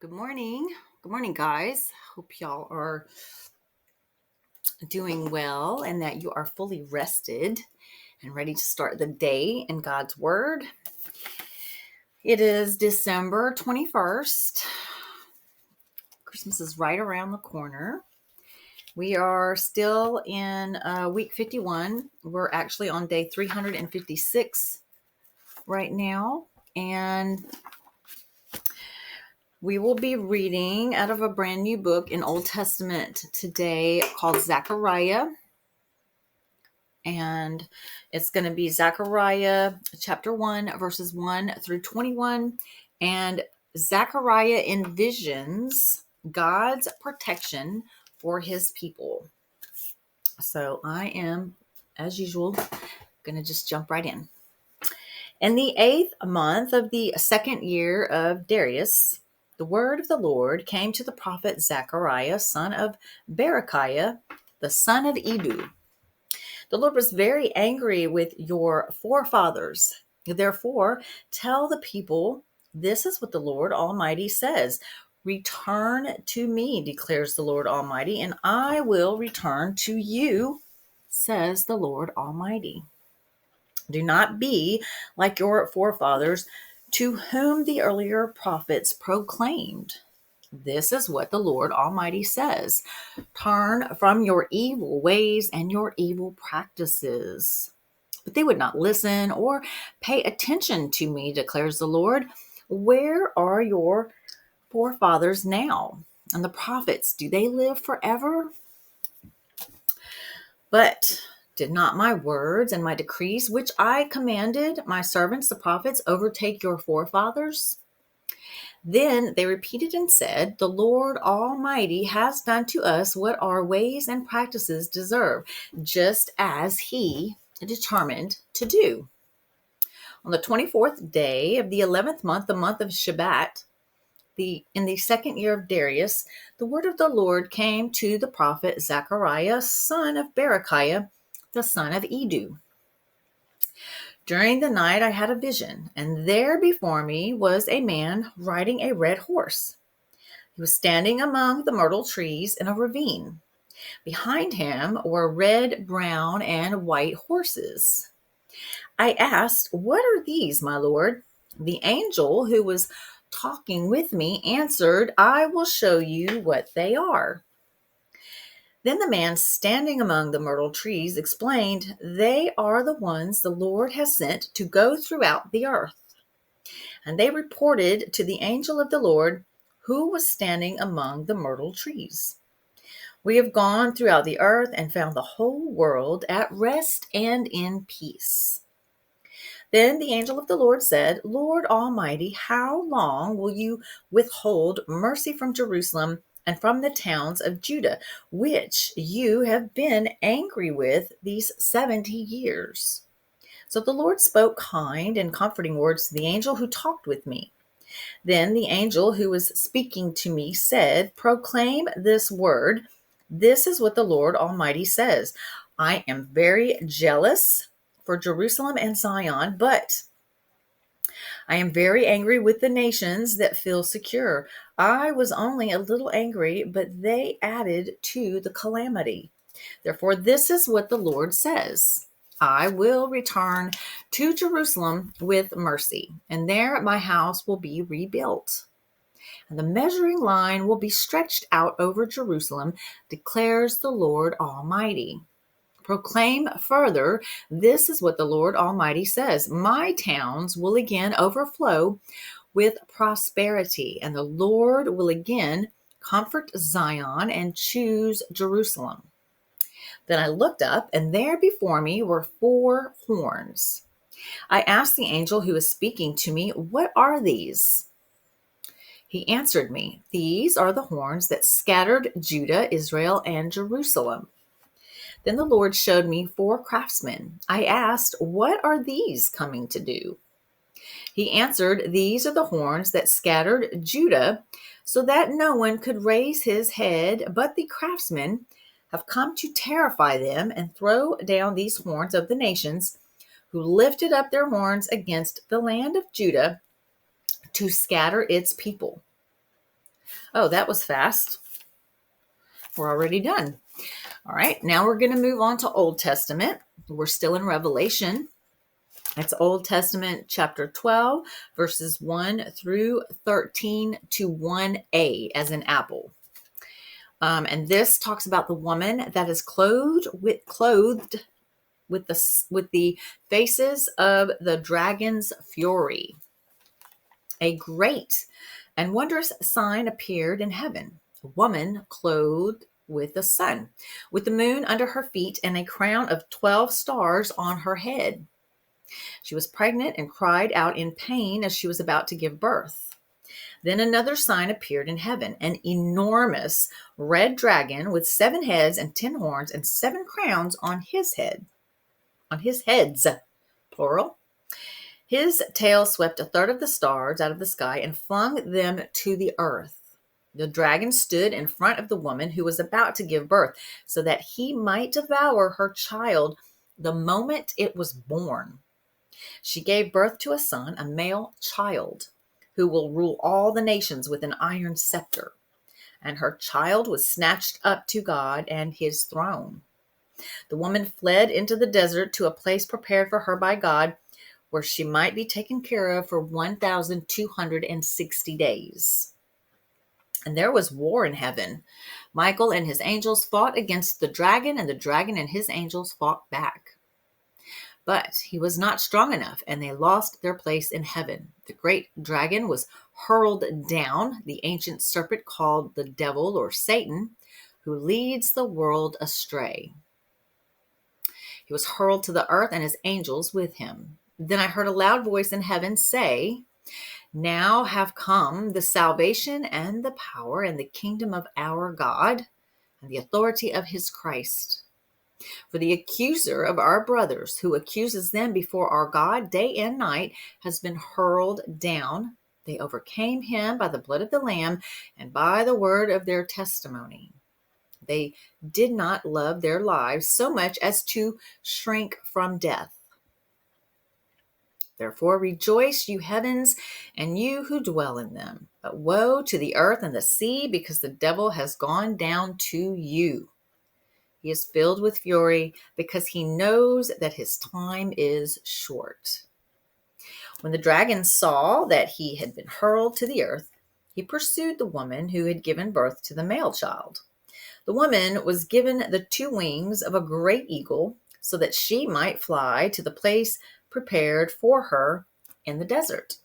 Good morning. Good morning, guys. Hope y'all are doing well and that you are fully rested and ready to start the day in God's Word. It is December 21st. Christmas is right around the corner. We are still in week 51. We're actually on day 356 right now. And we will be reading out of a brand new book in Old Testament today called Zechariah. And it's going to be Zechariah chapter 1, verses 1 through 21. And Zechariah envisions God's protection for his people. So I am, as usual, going to just jump right in. In the 8th month of the second year of Darius, the word of the Lord came to the prophet Zechariah, son of Berechiah, the son of Iddo. The Lord was very angry with your forefathers. Therefore, tell the people, this is what the Lord Almighty says. Return to me, declares the Lord Almighty, and I will return to you, says the Lord Almighty. Do not be like your forefathers, to whom the earlier prophets proclaimed. This is what the Lord Almighty says. Turn from your evil ways and your evil practices. But they would not listen or pay attention to me, declares the Lord. Where are your forefathers now? And the prophets, do they live forever? But did not my words and my decrees, which I commanded my servants, the prophets, overtake your forefathers? Then they repeated and said, the Lord Almighty has done to us what our ways and practices deserve, just as he determined to do. On the 24th day of the 11th month, the month of Shebat, in the second year of Darius, the word of the Lord came to the prophet Zechariah, son of Berechiah, the son of Iddo. During the night I had a vision, and there before me was a man riding a red horse. He was standing among the myrtle trees in a ravine. Behind him were red, brown, and white horses. I asked, what are these, my lord? The angel who was talking with me answered, I will show you what they are. Then the man standing among the myrtle trees explained, they are the ones the Lord has sent to go throughout the earth. And they reported to the angel of the Lord who was standing among the myrtle trees. We have gone throughout the earth and found the whole world at rest and in peace. Then the angel of the Lord said, Lord Almighty, how long will you withhold mercy from Jerusalem and from the towns of Judah, which you have been angry with these 70 years? So the Lord spoke kind and comforting words to the angel who talked with me. Then the angel who was speaking to me said, proclaim this word. This is what the Lord Almighty says. I am very jealous for Jerusalem and Zion, but I am very angry with the nations that feel secure. I was only a little angry, but they added to the calamity. Therefore, this is what the Lord says. I will return to Jerusalem with mercy, and there my house will be rebuilt. And the measuring line will be stretched out over Jerusalem, declares the Lord Almighty. Proclaim further, this is what the Lord Almighty says. My towns will again overflow with prosperity, and the Lord will again comfort Zion and choose Jerusalem. Then I looked up, and there before me were 4 horns. I asked the angel who was speaking to me, what are these? He answered me, these are the horns that scattered Judah, Israel, and Jerusalem. Then the Lord showed me 4 craftsmen. I asked, what are these coming to do? He answered, these are the horns that scattered Judah, so that no one could raise his head, but the craftsmen have come to terrify them and throw down these horns of the nations who lifted up their horns against the land of Judah to scatter its people. Oh, that was fast. We're already done. All right, now we're going to move on to Old Testament. We're still in Revelation. It's Old Testament chapter 12, verses 1 through 13 to 1a, as in apple. And this talks about the woman that is clothed with the faces of the dragon's fury. A great and wondrous sign appeared in heaven: a woman clothed with the sun, with the moon under her feet, and a crown of 12 stars on her head. She was pregnant and cried out in pain as she was about to give birth. Then another sign appeared in heaven: an enormous red dragon with 7 heads and 10 horns and 7 crowns on his heads, plural. His tail swept a third of the stars out of the sky and flung them to the earth. The dragon stood in front of the woman who was about to give birth, so that he might devour her child the moment it was born. She gave birth to a son, a male child, who will rule all the nations with an iron scepter. And her child was snatched up to God and his throne. The woman fled into the desert to a place prepared for her by God, where she might be taken care of for 1,260 days. And there was war in heaven. Michael and his angels fought against the dragon, and the dragon and his angels fought back. But he was not strong enough, and they lost their place in heaven. The great dragon was hurled down, the ancient serpent called the devil or Satan, who leads the world astray. He was hurled to the earth, and his angels with him. Then I heard a loud voice in heaven say, "Now have come the salvation and the power and the kingdom of our God and the authority of his Christ. For the accuser of our brothers, who accuses them before our God day and night, has been hurled down. They overcame him by the blood of the Lamb and by the word of their testimony. They did not love their lives so much as to shrink from death. Therefore rejoice, you heavens, and you who dwell in them. But woe to the earth and the sea, because the devil has gone down to you. He is filled with fury, because he knows that his time is short." When the dragon saw that he had been hurled to the earth, he pursued the woman who had given birth to the male child. The woman was given the 2 wings of a great eagle, so that she might fly to the place prepared for her in the desert,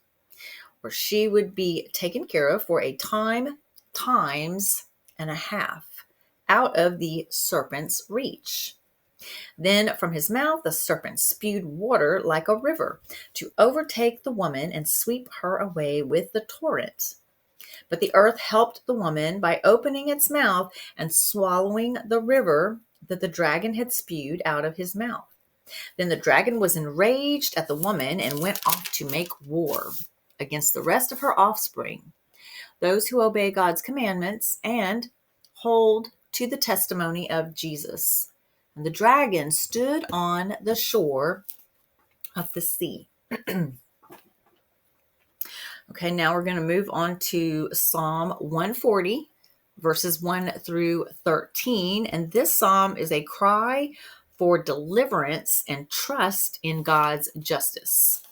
where she would be taken care of for a times and a half, out of the serpent's reach. Then from his mouth the serpent spewed water like a river, to overtake the woman and sweep her away with the torrent. But the earth helped the woman by opening its mouth and swallowing the river that the dragon had spewed out of his mouth. Then the dragon was enraged at the woman and went off to make war against the rest of her offspring, those who obey God's commandments and hold to the testimony of Jesus. And the dragon stood on the shore of the sea. Okay, now we're going to move on to Psalm 140, verses 1 through 13. And this psalm is a cry for deliverance and trust in God's justice.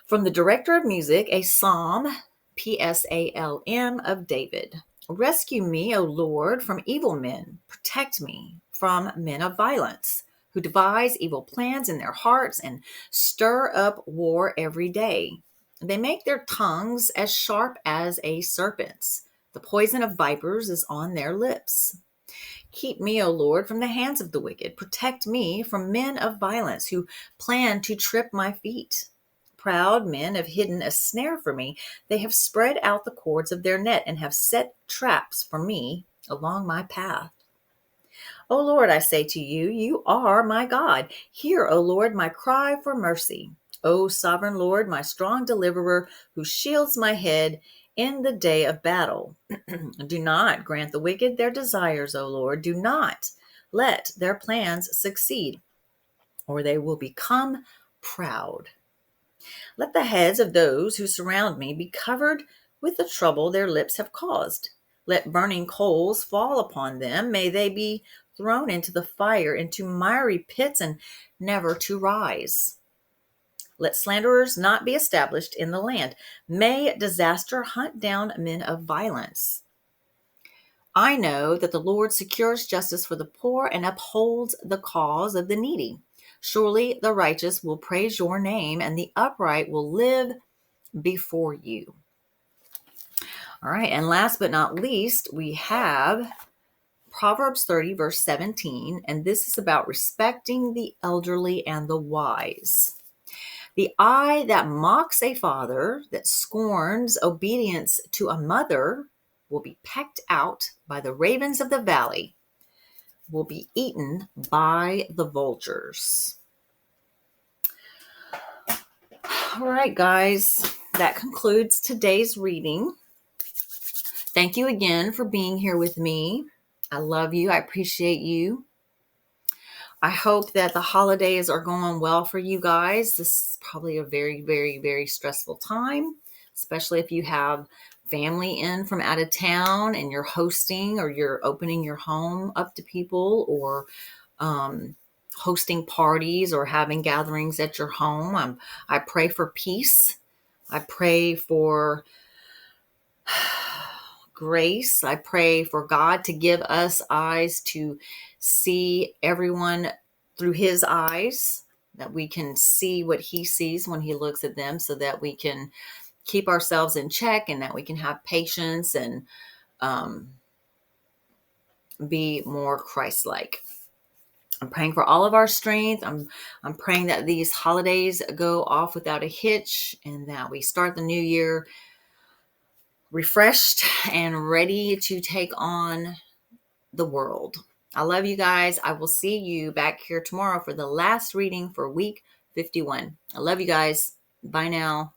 From the director of music, a psalm, Psalm of David. Rescue me, O Lord, from evil men. Protect me from men of violence, who devise evil plans in their hearts and stir up war every day. They make their tongues as sharp as a serpent's. The poison of vipers is on their lips. Keep me, O Lord, from the hands of the wicked. Protect me from men of violence who plan to trip my feet. Proud men have hidden a snare for me. They have spread out the cords of their net and have set traps for me along my path. O Lord, I say to you, you are my God. Hear, O Lord, my cry for mercy. O sovereign Lord, my strong deliverer, who shields my head in the day of battle. Do not grant the wicked their desires, O Lord. Do not let their plans succeed, or they will become proud. Let the heads of those who surround me be covered with the trouble their lips have caused. Let burning coals fall upon them. May they be thrown into the fire, into miry pits, and never to rise. Let slanderers not be established in the land. May disaster hunt down men of violence. I know that the Lord secures justice for the poor and upholds the cause of the needy. Surely the righteous will praise your name, and the upright will live before you. All right, and last but not least, we have Proverbs 30, verse 17, and this is about respecting the elderly and the wise. The eye that mocks a father, that scorns obedience to a mother, will be pecked out by the ravens of the valley, will be eaten by the vultures. All right, guys, that concludes today's reading. Thank you again for being here with me. I love you. I appreciate you. I hope that the holidays are going well for you guys. This is probably a very, very, very stressful time, especially if you have family in from out of town and you're hosting or you're opening your home up to people, or hosting parties or having gatherings at your home. I pray for peace. I pray for grace. I pray for God to give us eyes to see everyone through his eyes, that we can see what he sees when he looks at them, so that we can keep ourselves in check and that we can have patience and be more Christ-like. I'm praying for all of our strength. I'm praying that these holidays go off without a hitch, and that we start the new year refreshed and ready to take on the world. I love you guys. I will see you back here tomorrow for the last reading for week 51. I love you guys. Bye now.